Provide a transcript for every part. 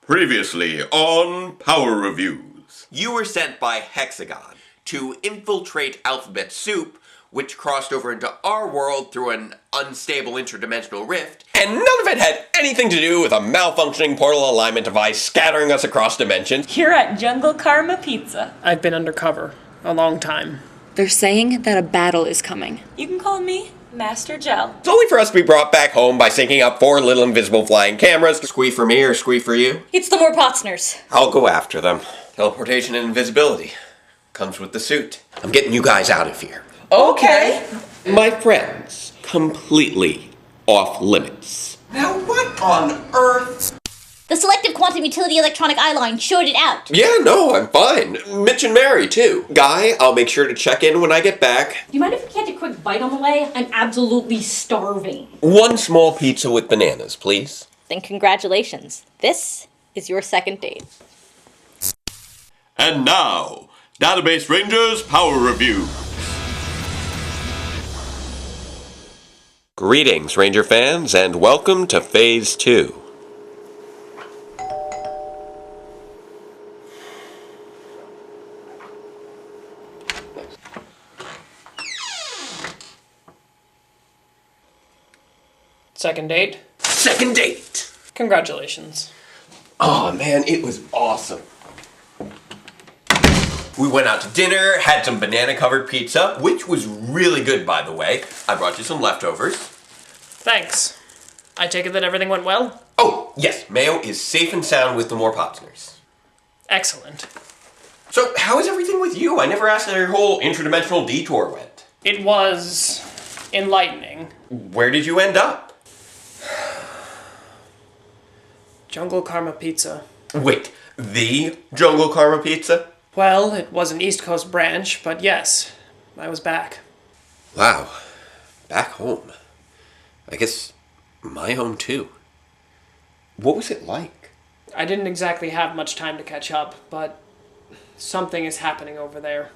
Previously on Power Reviews. You were sent by Hexagon to infiltrate Alphabet Soup, which crossed over into our world through an unstable interdimensional rift. And none of it had anything to do with a malfunctioning portal alignment device scattering us across dimensions. Here at Jungle Karma Pizza. I've been undercover a long time. They're saying that a battle is coming. You can call me Master Gel. It's only for us to be brought back home by syncing up 4 little invisible flying cameras. Squee for me or squee for you? It's the more Potsners. I'll go after them. Teleportation and invisibility. Comes with the suit. I'm getting you guys out of here. Okay. My friends, completely off limits. Now what on earth? The selective quantum utility electronic eye line showed it out. Yeah, no, I'm fine. Mitch and Mary, too. Guy, I'll make sure to check in when I get back. Do you mind if we catch a quick bite on the way? I'm absolutely starving. 1 small pizza with bananas, please. Then congratulations. This is your second date. And now, Database Rangers Power Review. Greetings, Ranger fans, and welcome to Phase 2. Second date? Second date! Congratulations. Oh man, it was awesome. We went out to dinner, had some banana-covered pizza, which was really good, by the way. I brought you some leftovers. Thanks. I take it that everything went well? Oh, yes, Mayo is safe and sound with the more Potsners. Excellent. So, how is everything with you? I never asked how your whole interdimensional detour went. It was enlightening. Where did you end up? Jungle Karma Pizza. Wait, the Jungle Karma Pizza? Well, it was an East Coast branch, but yes, I was back. Wow. Back home. I guess my home too. What was it like? I didn't exactly have much time to catch up, but something is happening over there.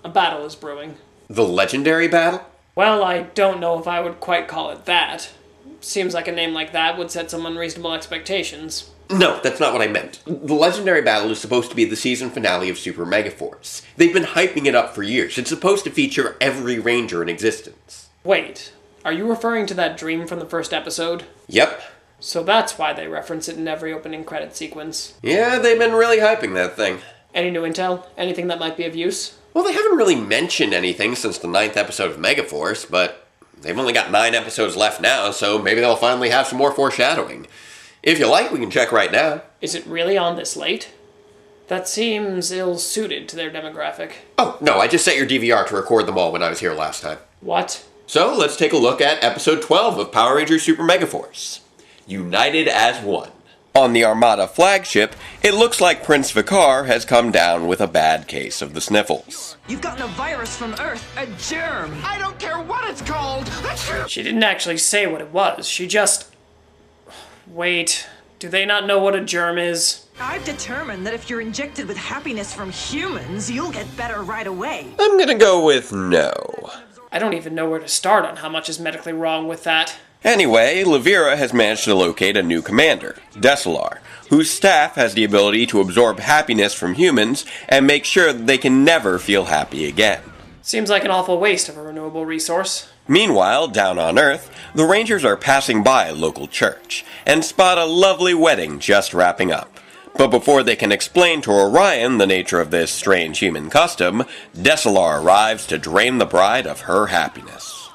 A battle is brewing. The legendary battle? Well, I don't know if I would quite call it that. Seems like a name like that would set some unreasonable expectations. No, that's not what I meant. The legendary battle is supposed to be the season finale of Super Megaforce. They've been hyping it up for years. It's supposed to feature every ranger in existence. Wait, are you referring to that dream from the first episode? Yep. So that's why they reference it in every opening credit sequence. Yeah, they've been really hyping that thing. Any new intel? Anything that might be of use? Well, they haven't really mentioned anything since the 9th episode of Megaforce, but they've only got 9 episodes left now, so maybe they'll finally have some more foreshadowing. If you like, we can check right now. Is it really on this late? That seems ill-suited to their demographic. Oh, no, I just set your DVR to record them all when I was here last time. What? So, let's take a look at episode 12 of Power Rangers Super Megaforce. United as One. On the Armada flagship, it looks like Prince Vicar has come down with a bad case of the sniffles. You've gotten a virus from Earth, a germ. I don't care what it's called. She didn't actually say what it was. She just... Wait, do they not know what a germ is? I've determined that if you're injected with happiness from humans, you'll get better right away. I'm gonna go with no. I don't even know where to start on how much is medically wrong with that. Anyway, Levira has managed to locate a new commander, Desalar, whose staff has the ability to absorb happiness from humans and make sure that they can never feel happy again. Seems like an awful waste of a renewable resource. Meanwhile, down on Earth, the Rangers are passing by a local church and spot a lovely wedding just wrapping up. But before they can explain to Orion the nature of this strange human custom, Desalar arrives to drain the bride of her happiness.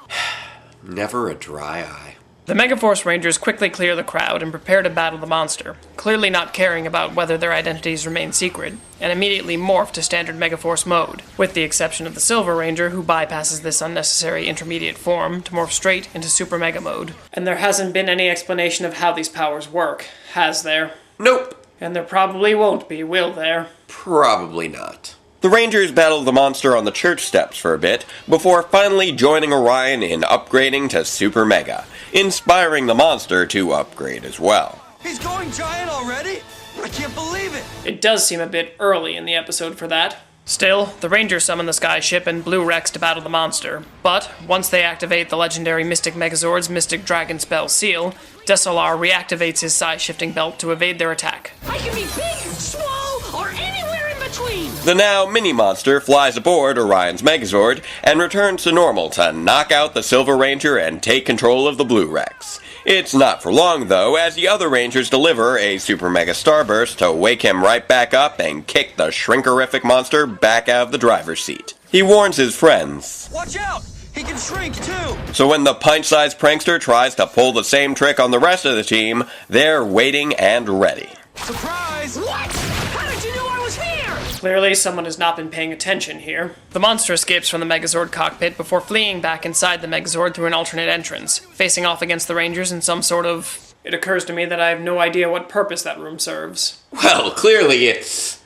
Never a dry eye. The Megaforce Rangers quickly clear the crowd and prepare to battle the monster, clearly not caring about whether their identities remain secret, and immediately morph to standard Megaforce mode, with the exception of the Silver Ranger, who bypasses this unnecessary intermediate form to morph straight into Super Mega mode. And there hasn't been any explanation of how these powers work, has there? Nope. And there probably won't be, will there? Probably not. The Rangers battle the monster on the church steps for a bit, before finally joining Orion in upgrading to Super Mega, inspiring the monster to upgrade as well. He's going giant already? I can't believe it. It does seem a bit early in the episode for that. Still, the Rangers summon the Sky Ship and Blue Rex to battle the monster, but once they activate the legendary Mystic Megazord's Mystic Dragon Spell Seal, Desolar reactivates his size-shifting belt to evade their attack. I can be big, small, or anywhere in between. The now mini-monster flies aboard Orion's Megazord and returns to normal to knock out the Silver Ranger and take control of the Blue Rex. It's not for long, though, as the other Rangers deliver a Super Mega Starburst to wake him right back up and kick the shrinkerific monster back out of the driver's seat. He warns his friends. Watch out! He can shrink, too! So when the pint-sized prankster tries to pull the same trick on the rest of the team, they're waiting and ready. Surprise! What? How did you know I was here? Clearly, someone has not been paying attention here. The monster escapes from the Megazord cockpit before fleeing back inside the Megazord through an alternate entrance, facing off against the Rangers in some sort of... It occurs to me that I have no idea what purpose that room serves. Well, clearly it's...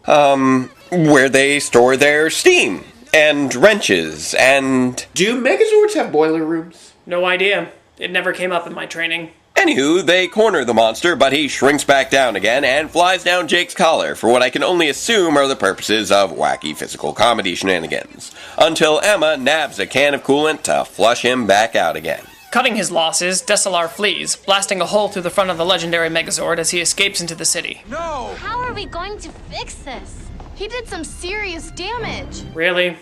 where they store their steam, and wrenches, and... Do Megazords have boiler rooms? No idea. It never came up in my training. Anywho, they corner the monster, but he shrinks back down again and flies down Jake's collar for what I can only assume are the purposes of wacky physical comedy shenanigans, until Emma nabs a can of coolant to flush him back out again. Cutting his losses, Desolar flees, blasting a hole through the front of the legendary Megazord as he escapes into the city. No! How are we going to fix this? He did some serious damage. Really?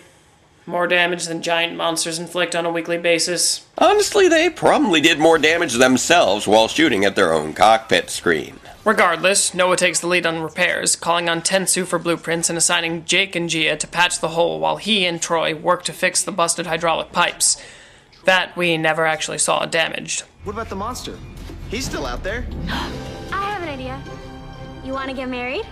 More damage than giant monsters inflict on a weekly basis? Honestly, they probably did more damage themselves while shooting at their own cockpit screen. Regardless, Noah takes the lead on repairs, calling on Tensu for blueprints and assigning Jake and Gia to patch the hole while he and Troy work to fix the busted hydraulic pipes. That we never actually saw damaged. What about the monster? He's still out there. I have an idea. You want to get married?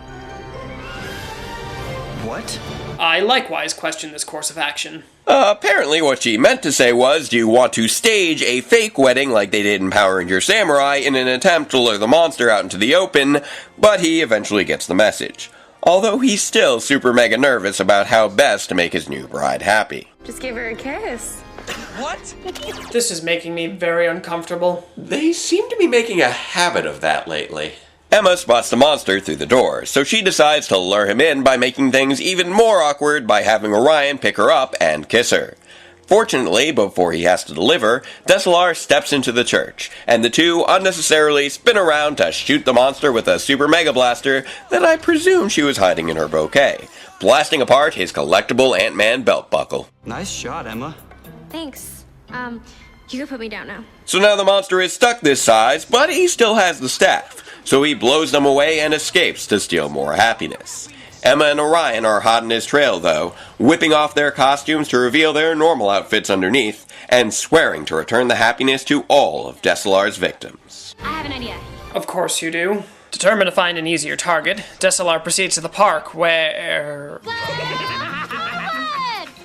What? I likewise question this course of action. Apparently what she meant to say was, do you want to stage a fake wedding like they did in Power Rangers Samurai in an attempt to lure the monster out into the open, but he eventually gets the message. Although he's still super mega nervous about how best to make his new bride happy. Just give her a kiss. What? This is making me very uncomfortable. They seem to be making a habit of that lately. Emma spots the monster through the door, so she decides to lure him in by making things even more awkward by having Orion pick her up and kiss her. Fortunately, before he has to deliver, Desolar steps into the church, and the two unnecessarily spin around to shoot the monster with a super mega blaster that I presume she was hiding in her bouquet, blasting apart his collectible Ant-Man belt buckle. Nice shot, Emma. Thanks. You can put me down now. So now the monster is stuck this size, but he still has the staff, so he blows them away and escapes to steal more happiness. Emma and Orion are hot in his trail, though, whipping off their costumes to reveal their normal outfits underneath, and swearing to return the happiness to all of Desolar's victims. I have an idea. Of course you do. Determined to find an easier target, Desolar proceeds to the park where...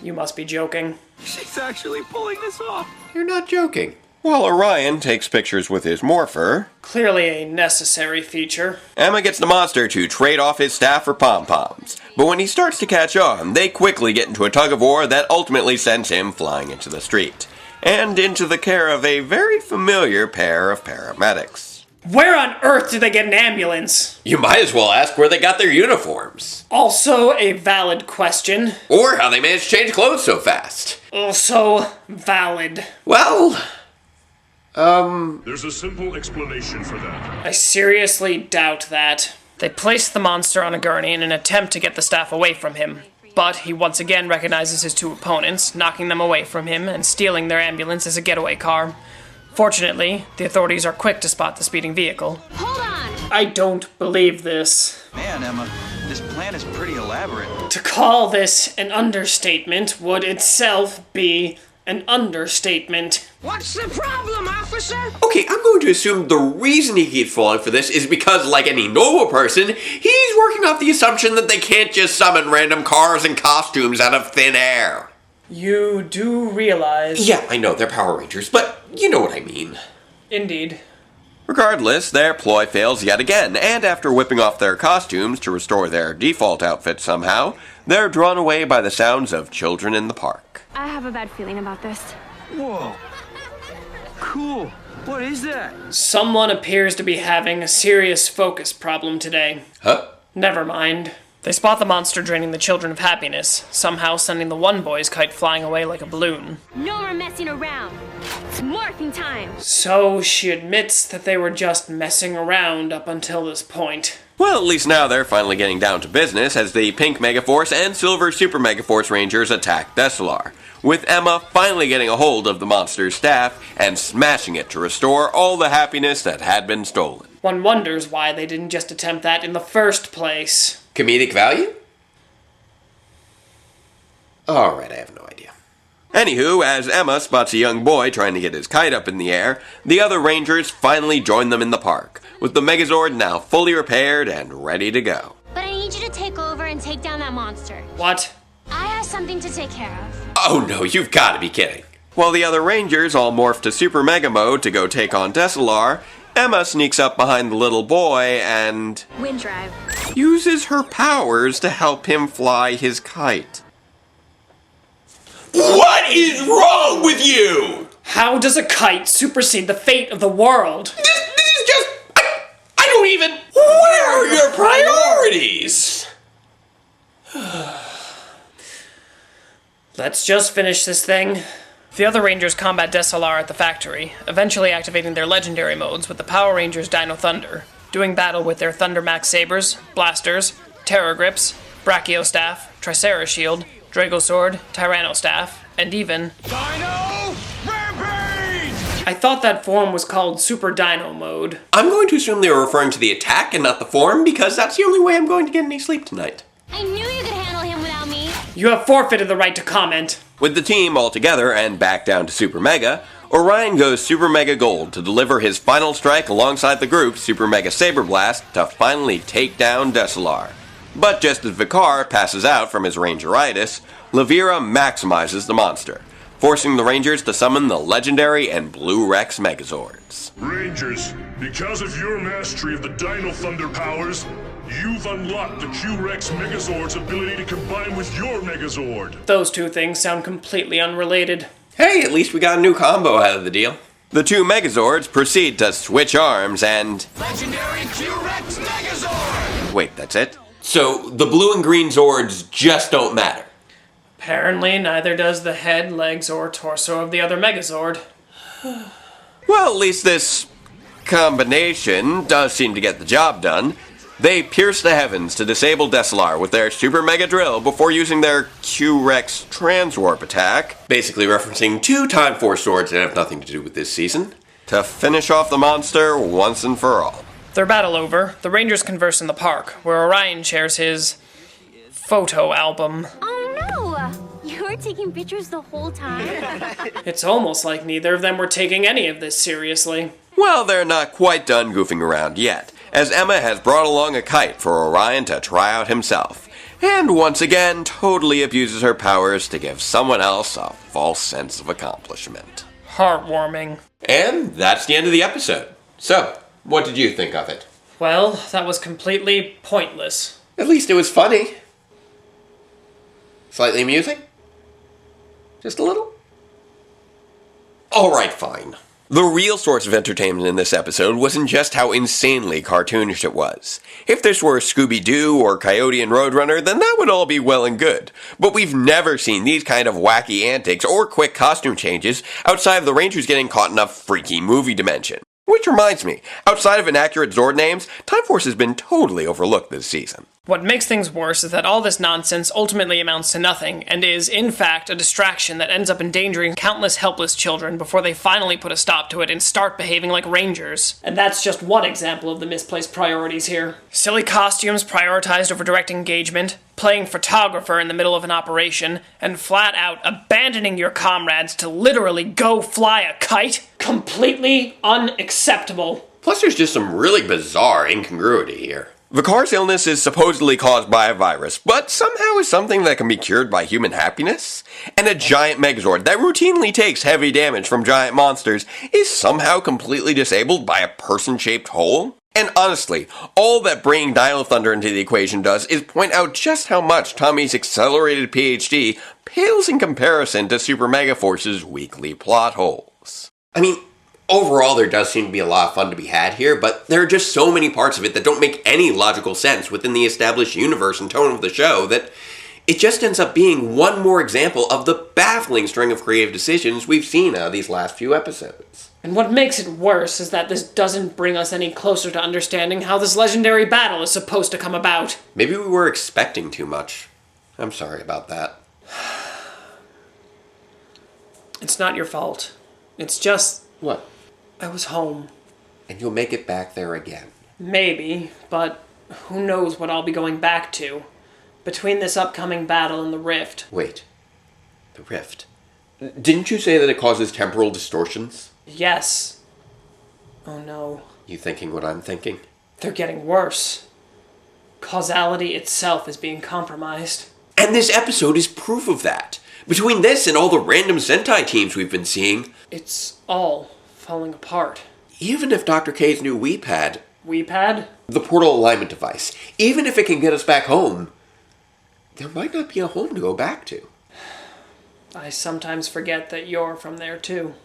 You must be joking. She's actually pulling this off. You're not joking. While Orion takes pictures with his morpher, Clearly a necessary feature. Emma gets the monster to trade off his staff for pom-poms. But when he starts to catch on, they quickly get into a tug-of-war that ultimately sends him flying into the street, and into the care of a very familiar pair of paramedics. Where on earth did they get an ambulance? You might as well ask where they got their uniforms. Also a valid question. Or how they managed to change clothes so fast. Also valid. Well... There's a simple explanation for that. I seriously doubt that. They place the monster on a gurney in an attempt to get the staff away from him. But he once again recognizes his two opponents, knocking them away from him and stealing their ambulance as a getaway car. Fortunately, the authorities are quick to spot the speeding vehicle. Hold on! I don't believe this. Man, Emma, this plan is pretty elaborate. To call this an understatement would itself be an understatement. What's the problem, officer? Okay, I'm going to assume the reason he keeps falling for this is because, like any normal person, he's working off the assumption that they can't just summon random cars and costumes out of thin air. You do realize... Yeah, I know, they're Power Rangers, but you know what I mean. Indeed. Regardless, their ploy fails yet again, and after whipping off their costumes to restore their default outfit somehow, they're drawn away by the sounds of children in the park. I have a bad feeling about this. Whoa. Cool. What is that? Someone appears to be having a serious focus problem today. Huh? Never mind. They spot the monster draining the children of happiness, somehow sending the one boy's kite flying away like a balloon. No more messing around. It's morphing time. So she admits that they were just messing around up until this point. Well, at least now they're finally getting down to business as the Pink Megaforce and Silver Super Megaforce Rangers attack Desolar, with Emma finally getting a hold of the monster's staff and smashing it to restore all the happiness that had been stolen. One wonders why they didn't just attempt that in the first place. Comedic value? Alright, I have no idea. Anywho, as Emma spots a young boy trying to get his kite up in the air, the other Rangers finally join them in the park, with the Megazord now fully repaired and ready to go. But I need you to take over and take down that monster. What? I have something to take care of. Oh no, you've gotta be kidding. While the other Rangers all morph to Super Mega Mode to go take on Desolar, Emma sneaks up behind the little boy and Wind drive. uses her powers to help him fly his kite. What is wrong with you? How does a kite supersede the fate of the world? This is just... I don't even... Where are your priorities? Let's just finish this thing. The other Rangers combat Desolar at the factory, eventually activating their legendary modes with the Power Rangers Dino Thunder, doing battle with their Thunder Max Sabers, Blasters, Terror Grips, Brachio Staff, Tricera Shield, Drago Sword, Tyranno Staff, and even... Dino Rampage! I thought that form was called Super Dino Mode. I'm going to assume they were referring to the attack and not the form, because that's the only way I'm going to get any sleep tonight. I knew you could handle him without me. You have forfeited the right to comment. With the team all together and back down to Super Mega, Orion goes Super Mega Gold to deliver his final strike alongside the group Super Mega Saber Blast to finally take down Desolar. But just as Vicar passes out from his Rangeritis, Levira maximizes the monster, forcing the Rangers to summon the legendary and Blue Rex Megazords. Rangers, because of your mastery of the Dino Thunder powers, you've unlocked the Q-Rex Megazord's ability to combine with your Megazord. Those two things sound completely unrelated. Hey, at least we got a new combo out of the deal. The two Megazords proceed to switch arms and... Legendary Q-Rex Megazord! Wait, that's it? So, the blue and green Zords just don't matter. Apparently, neither does the head, legs, or torso of the other Megazord. Well, at least this combination does seem to get the job done. They pierce the heavens to disable Desolar with their Super Mega Drill before using their Q-Rex Transwarp attack, Basically referencing two Time Force swords that have nothing to do with this season. to finish off the monster once and for all. Their battle over, the Rangers converse in the park, where Orion shares his photo album. Oh no! You were taking pictures the whole time? It's almost like neither of them were taking any of this seriously. Well, they're not quite done goofing around yet, as Emma has brought along a kite for Orion to try out himself, and once again totally abuses her powers to give someone else a false sense of accomplishment. Heartwarming. And that's the end of the episode. So, what did you think of it? Well, that was completely pointless. At least it was funny. Slightly amusing? Just a little? Alright, fine. The real source of entertainment in this episode wasn't just how insanely cartoonish it was. If this were Scooby-Doo or Coyote and Roadrunner, then that would all be well and good. But we've never seen these kind of wacky antics or quick costume changes outside of the Rangers getting caught in a freaky movie dimension. Which reminds me, outside of inaccurate Zord names, Time Force has been totally overlooked this season. What makes things worse is that all this nonsense ultimately amounts to nothing, and is, in fact, a distraction that ends up endangering countless helpless children before they finally put a stop to it and start behaving like Rangers. And that's just one example of the misplaced priorities here. Silly costumes prioritized over direct engagement, playing photographer in the middle of an operation, and flat out abandoning your comrades to literally go fly a kite? Completely unacceptable. Plus there's just some really bizarre incongruity here. Vicar's illness is supposedly caused by a virus, but somehow is something that can be cured by human happiness? And a giant Megazord that routinely takes heavy damage from giant monsters is somehow completely disabled by a person-shaped hole? And honestly, all that bringing Dino Thunder into the equation does is point out just how much Tommy's accelerated PhD pales in comparison to Super Megaforce's weekly plot holes. I mean, Overall, there does seem to be a lot of fun to be had here, but there are just so many parts of it that don't make any logical sense within the established universe and tone of the show that it just ends up being one more example of the baffling string of creative decisions we've seen out of these last few episodes. And what makes it worse is that this doesn't bring us any closer to understanding how this legendary battle is supposed to come about. Maybe we were expecting too much. I'm sorry about that. It's not your fault. It's just... What? I was home. And you'll make it back there again. Maybe, but who knows what I'll be going back to. Between this upcoming battle and the rift. Wait. The rift? Didn't you say that it causes temporal distortions? Yes. Oh no. You thinking what I'm thinking? They're getting worse. Causality itself is being compromised. And this episode is proof of that. Between this and all the random Sentai teams we've been seeing, it's all falling apart. Even if Dr. K's new Weepad... Weepad? The portal alignment device. Even if it can get us back home, there might not be a home to go back to. I sometimes forget that you're from there too.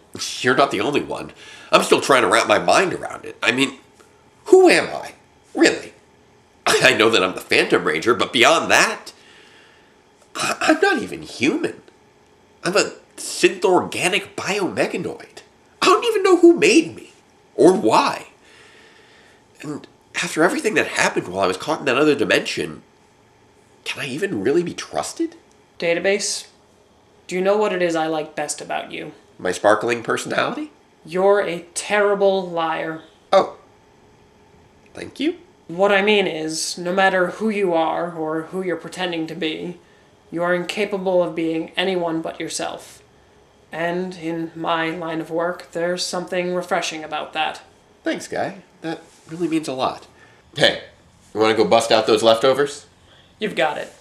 You're not the only one. I'm still trying to wrap my mind around it. I mean, who am I? Really? I know that I'm the Phantom Ranger, but beyond that, I'm not even human. I'm a synth-organic biomeganoid. I don't even know who made me, or why. And after everything that happened while I was caught in that other dimension, can I even really be trusted? Database, do you know what it is I like best about you? My sparkling personality? You're a terrible liar. Oh. Thank you? What I mean is, no matter who you are, or who you're pretending to be, you are incapable of being anyone but yourself. And in my line of work, there's something refreshing about that. Thanks, Guy. That really means a lot. Hey, you want to go bust out those leftovers? You've got it.